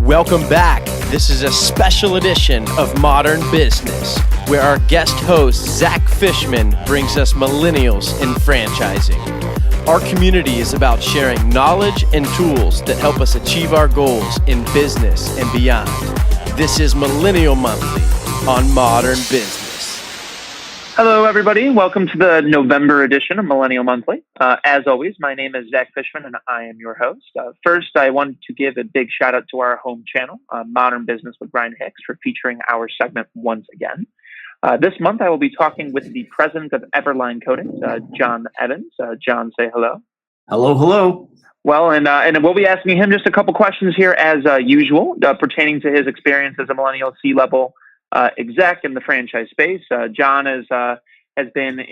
Welcome back. This is a special edition of Modern Business, where our guest host, Zack Fishman, brings us millennials in franchising. Our community is about sharing knowledge and tools that help us achieve our goals in business and beyond. This is Millennial Monthly on Modern Business. Hello, everybody. Welcome to the November edition of Millennial Monthly. As always, my name is Zack Fishman, and I am your host. First, I wanted to give a big shout out to our home channel, Modern Business with Brian Hicks, for featuring our segment once again. This month, I will be talking with the president of EverLine Coatings, John Evans. John, say hello. Hello, hello. Well, and we'll be asking him just a couple questions here, as usual, pertaining to his experience as a millennial C-level exec in the franchise space. John has been at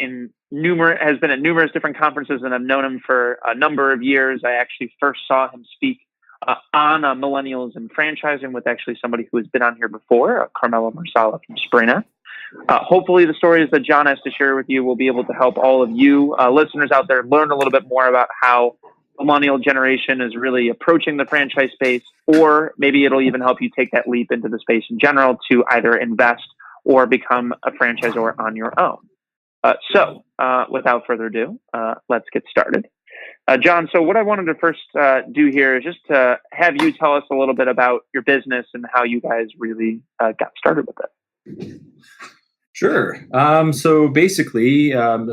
numerous different conferences, and I've known him for a number of years. I actually first saw him speak on millennials and franchising with actually somebody who has been on here before, Carmela Marsala from Sprina. Hopefully the stories that John has to share with you will be able to help all of you listeners out there learn a little bit more about how the millennial generation is really approaching the franchise space, or maybe it'll even help you take that leap into the space in general to either invest or become a franchisor on your own. So without further ado, let's get started. John, so what I wanted to first do here is just to have you tell us a little bit about your business and how you guys really got started with it. Sure. So basically, I'm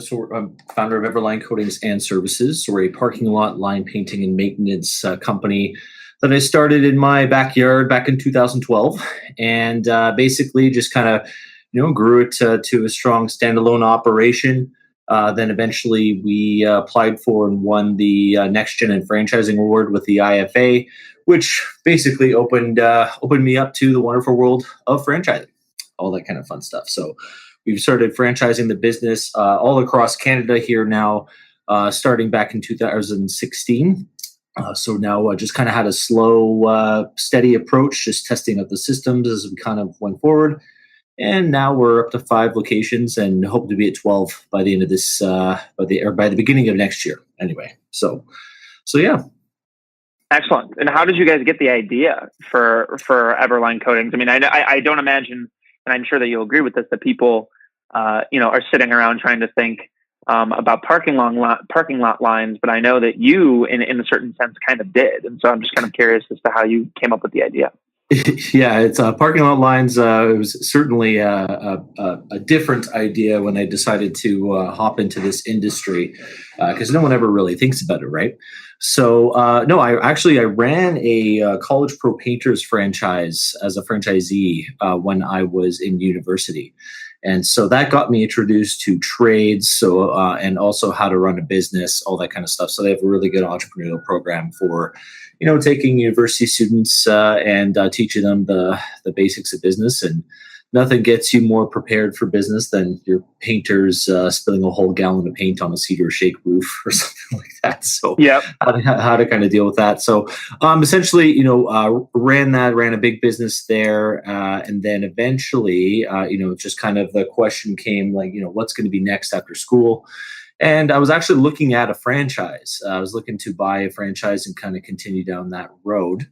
founder of EverLine Coatings and Services. So we're a parking lot line painting and maintenance company that I started in my backyard back in 2012, and basically just kind of grew it to a strong standalone operation. Then eventually we applied for and won the Next Gen and Franchising Award with the IFA, which basically opened me up to the wonderful world of franchising. All that kind of fun stuff. So we've started franchising the business all across Canada here now, starting back in 2016. So now just kind of had a slow, steady approach, just testing out the systems as we kind of went forward. And now we're up to 5 locations and hope to be at 12 by the end of this, by the beginning of next year. Anyway, so yeah. Excellent. And how did you guys get the idea for EverLine Coatings? I mean, I don't imagine, and I'm sure that you'll agree with this, that people, are sitting around trying to think about parking lot lines. But I know that you, in a certain sense, kind of did. And so I'm just kind of curious as to how you came up with the idea. Yeah, it's parking lot lines. It was certainly a different idea when I decided to hop into this industry, because no one ever really thinks about it, right? So no, I ran a college pro painters franchise as a franchisee when I was in university. And so that got me introduced to trades, so and also how to run a business, all that kind of stuff. So they have a really good entrepreneurial program for, taking university students and teaching them the basics of business. And nothing gets you more prepared for business than your painters spilling a whole gallon of paint on a cedar shake roof or something like that. So yeah, how to kind of deal with that. So essentially, ran a big business there. And then eventually, just kind of the question came like, what's going to be next after school? And I was actually looking at a franchise. I was looking to buy a franchise and kind of continue down that road.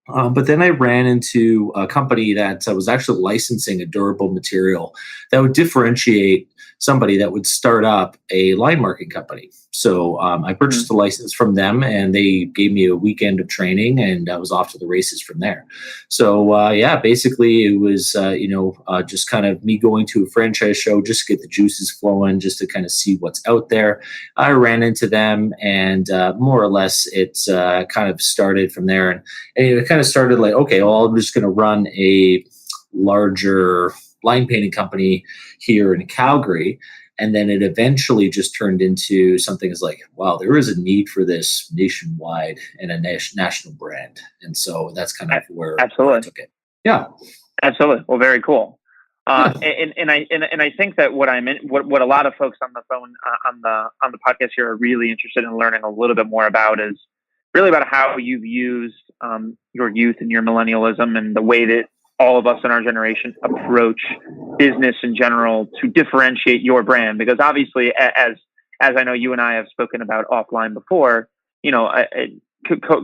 But then I ran into a company that was actually licensing a durable material that would differentiate somebody that would start up a line marking company. So I purchased a license from them, and they gave me a weekend of training, and I was off to the races from there. So basically it was, just kind of me going to a franchise show just to get the juices flowing, just to kind of see what's out there. I ran into them, and more or less it's kind of started from there. And it kind of started like, okay, well, I'm just going to run a larger line painting company here in Calgary. And then it eventually just turned into something as like, wow, there is a need for this nationwide and a national brand. And so that's kind of where I took it. Yeah, absolutely. Well, very cool. And I think that what a lot of folks on the phone on the podcast here are really interested in learning a little bit more about is really about how you've used your youth and your millennialism and the way that all of us in our generation approach business in general to differentiate your brand. Because obviously, as I know you and I have spoken about offline before,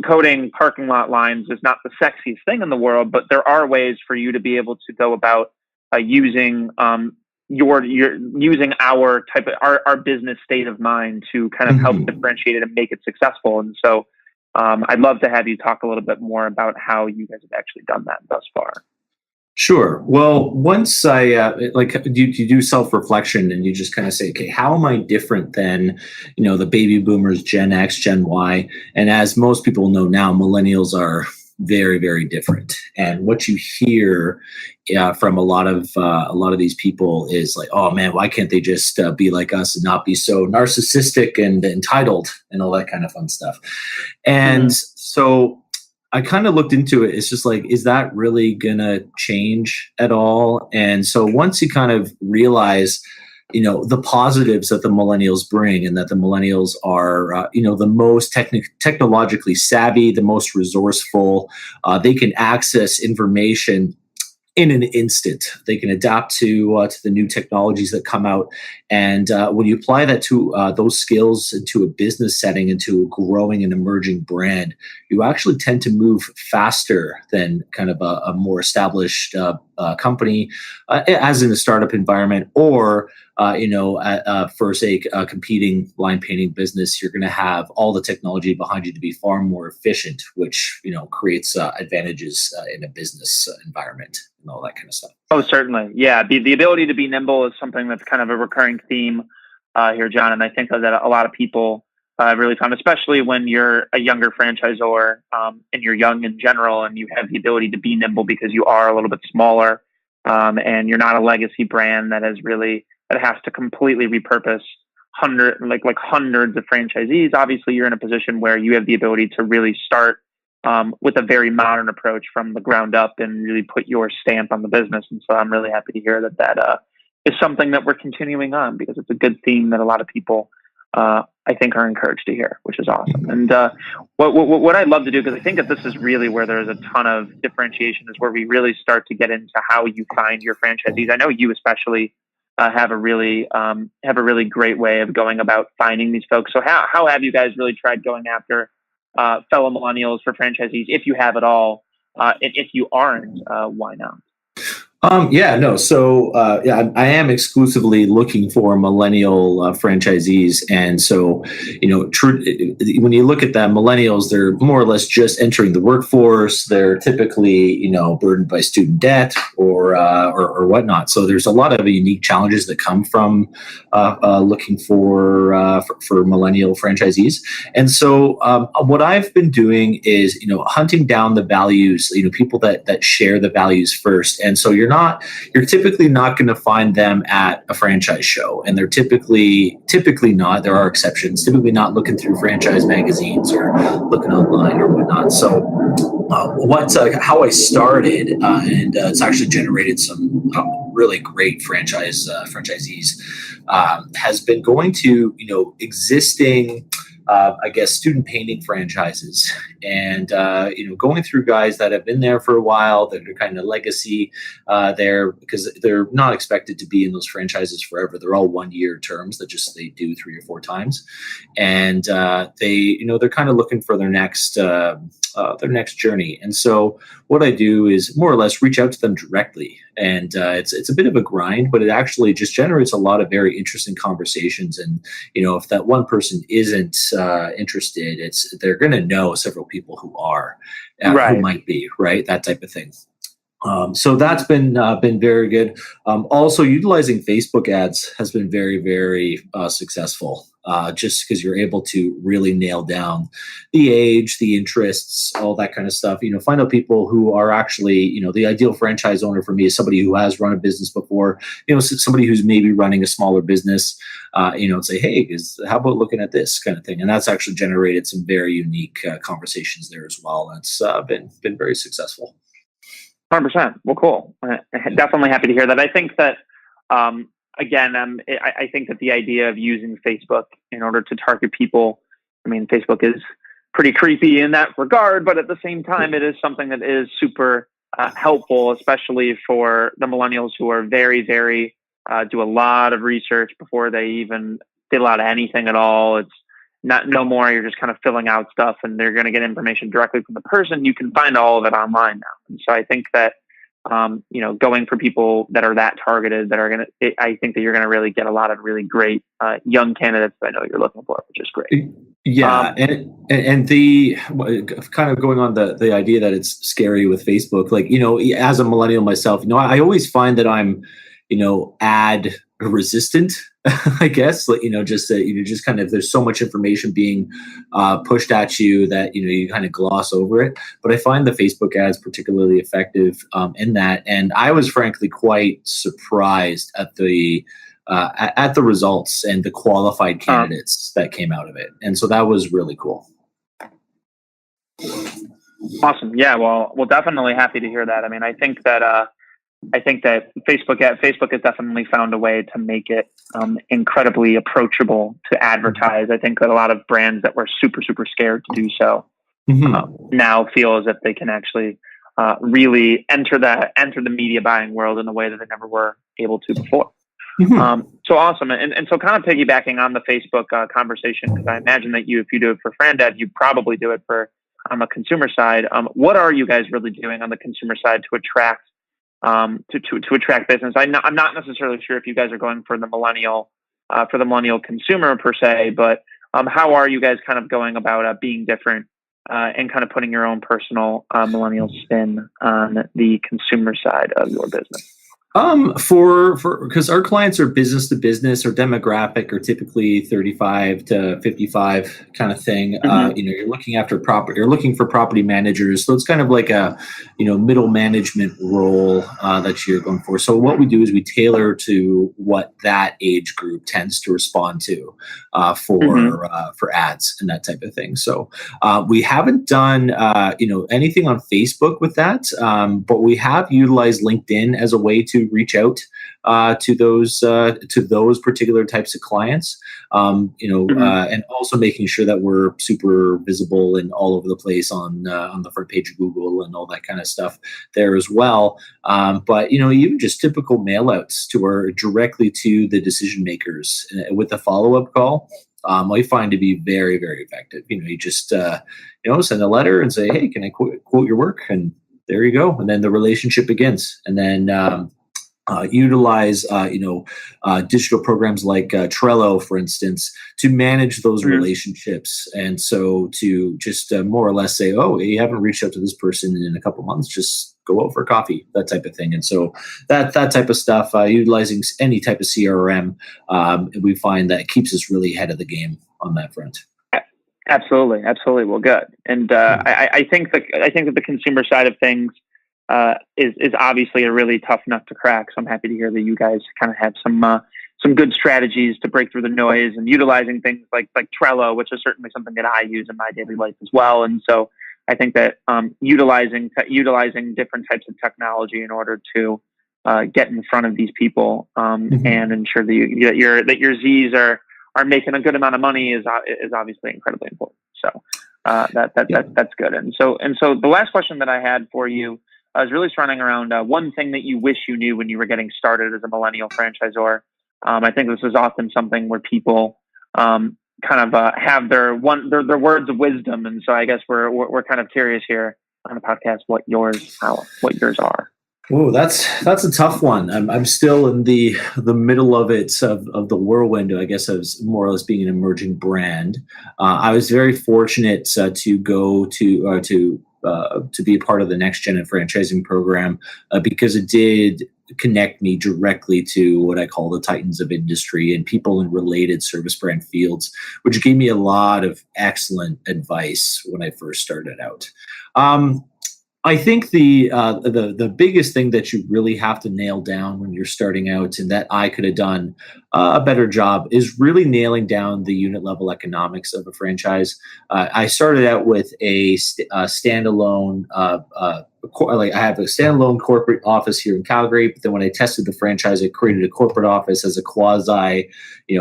coding parking lot lines is not the sexiest thing in the world, but there are ways for you to be able to go about using using our business state of mind to kind of help differentiate it and make it successful. And so I'd love to have you talk a little bit more about how you guys have actually done that thus far. Sure. Well, once you do self-reflection and you just kind of say, okay, how am I different than, the baby boomers, Gen X, Gen Y? And as most people know now, millennials are very, very different. And what you hear from a lot of these people is like, oh man, why can't they just be like us and not be so narcissistic and entitled and all that kind of fun stuff? And so I kind of looked into it. It's just like, is that really gonna change at all? And so once you kind of realize, the positives that the millennials bring, and that the millennials are, the most technologically savvy, the most resourceful, they can access information in an instant. They can adapt to the new technologies that come out. And when you apply that to those skills into a business setting, into a growing and emerging brand, you actually tend to move faster than kind of a more established company, as in a startup environment, or for say a competing line painting business. You're going to have all the technology behind you to be far more efficient, which creates advantages in a business environment and all that kind of stuff. Oh, certainly. Yeah. The ability to be nimble is something that's kind of a recurring theme here, John. And I think that a lot of people really found, especially when you're a younger franchisor and you're young in general, and you have the ability to be nimble because you are a little bit smaller and you're not a legacy brand that has to completely repurpose hundreds of franchisees. Obviously, you're in a position where you have the ability to really start with a very modern approach from the ground up and really put your stamp on the business. And so I'm really happy to hear that is something that we're continuing on, because it's a good theme that a lot of people I think are encouraged to hear, which is awesome. And what I'd love to do, because I think that this is really where there's a ton of differentiation, is where we really start to get into how you find your franchisees. I know you especially have a really great way of going about finding these folks. So how have you guys really tried going after fellow millennials for franchisees, if you have at all? And if you aren't, why not? So I am exclusively looking for millennial franchisees. And so, when you look at that, millennials, they're more or less just entering the workforce. They're typically, burdened by student debt or whatnot. So there's a lot of unique challenges that come from looking for millennial franchisees. And so what I've been doing is, hunting down the values, people that share the values first. And so you're typically not going to find them at a franchise show, and they're typically not. There are exceptions. Typically not looking through franchise magazines or looking online or whatnot. So, how I started, and it's actually generated some really great franchisees, has been going to existing student painting franchises, and going through guys that have been there for a while, that are kind of legacy there, because they're not expected to be in those franchises forever. They're all 1-year terms that they do 3 or 4 times, and they're kind of looking for their next journey. And so what I do is more or less reach out to them directly, and it's a bit of a grind, but it actually just generates a lot of very interesting conversations. And if that one person isn't interested, they're going to know several people who are, who might be, right, that type of thing. So that's been very good. Also, utilizing Facebook ads has been very, very successful. Just because you're able to really nail down the age, the interests, all that kind of stuff. Find out people who are actually, the ideal franchise owner for me is somebody who has run a business before. Somebody who's maybe running a smaller business. And say, hey, how about looking at this kind of thing? And that's actually generated some very unique conversations there as well. And it's been very successful. 100%. Well, cool. Definitely happy to hear that. I think that, I think that the idea of using Facebook in order to target people, Facebook is pretty creepy in that regard, but at the same time, it is something that is super helpful, especially for the millennials who are very, very, do a lot of research before they even fill out anything at all. not no more. You're just kind of filling out stuff, and they're going to get information directly from the person. You can find all of it online now. And so I think that going for people that are that targeted, I think that you're going to really get a lot of really great young candidates that I know you're looking for, which is great. Yeah, and the kind of going on the idea that it's scary with Facebook, like, as a millennial myself, I always find that I'm, ad resistant, I guess, like, just that, just kind of, there's so much information being pushed at you that, you kind of gloss over it. But I find the Facebook ads particularly effective in that. And I was frankly quite surprised at the results and the qualified candidates that came out of it. And so that was really cool. Awesome. Yeah. Well, definitely happy to hear that. I mean, I think that Facebook has definitely found a way to make it incredibly approachable to advertise. I think that a lot of brands that were super, super scared to do so now feel as if they can actually really enter the media buying world in a way that they never were able to before. So awesome. And so kind of piggybacking on the Facebook conversation, because I imagine that if you do it for FranDev, you probably do it for on the consumer side. What are you guys really doing on the consumer side to attract to attract business? I'm not necessarily sure if you guys are going for the millennial consumer per se, but how are you guys kind of going about being different and kind of putting your own personal millennial spin on the consumer side of your business? Because our clients are business to business, or demographic, or typically 35 to 55 kind of thing. You're looking for property managers. So it's kind of like a, middle management role that you're going for. So what we do is we tailor to what that age group tends to respond to for ads and that type of thing. So we haven't done, anything on Facebook with that, but we have utilized LinkedIn as a way to reach out to those particular types of clients, and also making sure that we're super visible and all over the place on the front page of Google and all that kind of stuff there as well. But even just typical mail outs directly to the decision makers with a follow-up call, I find to be very, very effective. You just send a letter and say, hey, can I quote your work? And there you go. And then the relationship begins. And then utilize digital programs like Trello, for instance, to manage those relationships. And so to just more or less say, oh, you haven't reached out to this person in a couple months, just go out for coffee, that type of thing. And so that type of stuff, utilizing any type of CRM, we find that keeps us really ahead of the game on that front. Absolutely. Well, good. And I think that the consumer side of things is obviously a really tough nut to crack. So I'm happy to hear that you guys kind of have some good strategies to break through the noise, and utilizing things like Trello, which is certainly something that I use in my daily life as well. And so I think that utilizing different types of technology in order to get in front of these people and ensure that your Z's are making a good amount of money is obviously incredibly important. So that's good. And so the last question that I had for you is really surrounding around one thing that you wish you knew when you were getting started as a millennial franchisor. I think this is often something where people kind of have their words of wisdom, and so I guess we're kind of curious here on the podcast what yours are. Oh, that's a tough one. I'm still in the middle of the whirlwind, I guess, of more or less being an emerging brand. I was very fortunate to go to be a part of the Next Gen and franchising program because it did connect me directly to what I call the titans of industry and people in related service brand fields, which gave me a lot of excellent advice when I first started out. I think the biggest thing that you really have to nail down when you're starting out, and that I could have done a better job, is really nailing down the unit level economics of a franchise. I started out with a standalone, I have a standalone corporate office here in Calgary. But then when I tested the franchise, I created a corporate office as a quasi,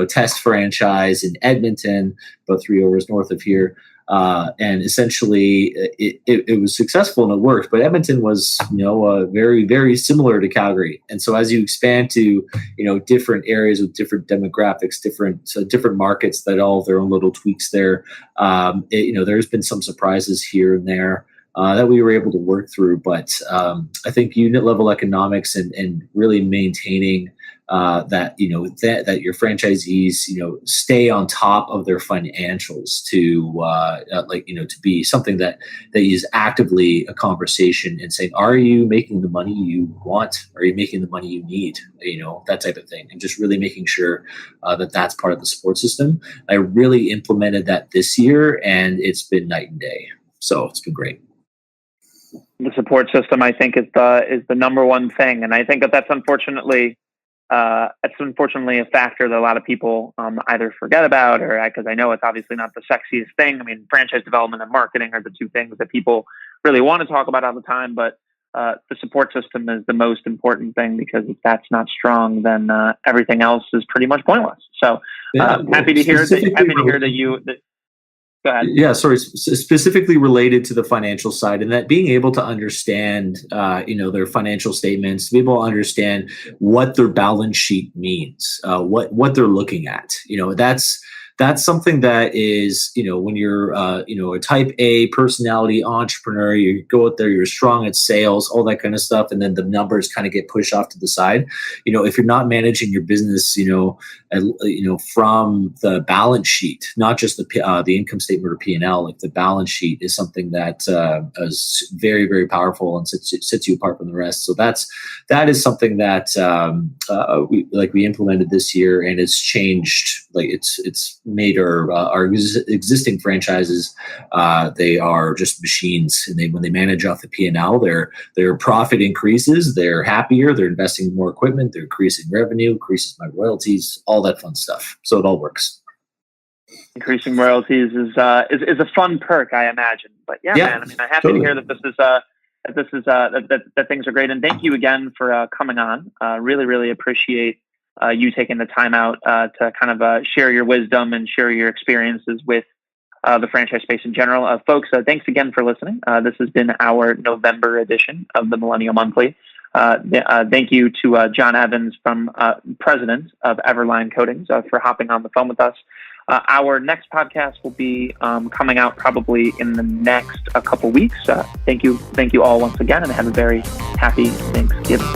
test franchise in Edmonton, about 3 hours north of here. And essentially it was successful and it worked, but Edmonton was, very, very similar to Calgary. And so as you expand to, different areas with different demographics, different markets that all have their own little tweaks there, there's been some surprises here and there. That we were able to work through, but I think unit level economics and really maintaining that your franchisees stay on top of their financials to be something that is actively a conversation and saying, are you making the money you want? Are you making the money you need? That type of thing, and just really making sure that that's part of the support system. I really implemented that this year, and it's been night and day. So it's been great. The support system, I think, is the number one thing, and I think that's unfortunately a factor that a lot of people either forget about, or because I know it's obviously not the sexiest thing. I mean, franchise development and marketing are the two things that people really want to talk about all the time, but the support system is the most important thing, because if that's not strong, then everything else is pretty much pointless. So happy to hear that you. Go ahead. Yeah, sorry. Specifically related to the financial side, and that being able to understand, their financial statements, to be able to understand what their balance sheet means, what they're looking at. That's something that is, when you're, a type A personality entrepreneur, you go out there, you're strong at sales, all that kind of stuff. And then the numbers kind of get pushed off to the side. If you're not managing your business, from the balance sheet, not just the income statement or P&L, like the balance sheet is something that is very, very powerful and sets you apart from the rest. So that is something that we implemented this year, and it's changed. Like it's made our existing franchises, they are just machines, and when they manage off the P&L, their profit increases, they're happier, they're investing in more equipment, they're increasing revenue, increases my royalties, all that fun stuff. So it all works. Increasing royalties is a fun perk, I imagine. But man, I mean, I'm happy to hear that that things are great, and thank you again for coming on. Really, really appreciate you taking the time out to kind of share your wisdom and share your experiences with the franchise space in general. Folks, thanks again for listening. This has been our November edition of the Millennial Monthly. Thank you to John Evans, president of EverLine Coatings, for hopping on the phone with us. Our next podcast will be coming out probably in the next couple weeks. Thank you all once again, and have a very happy Thanksgiving.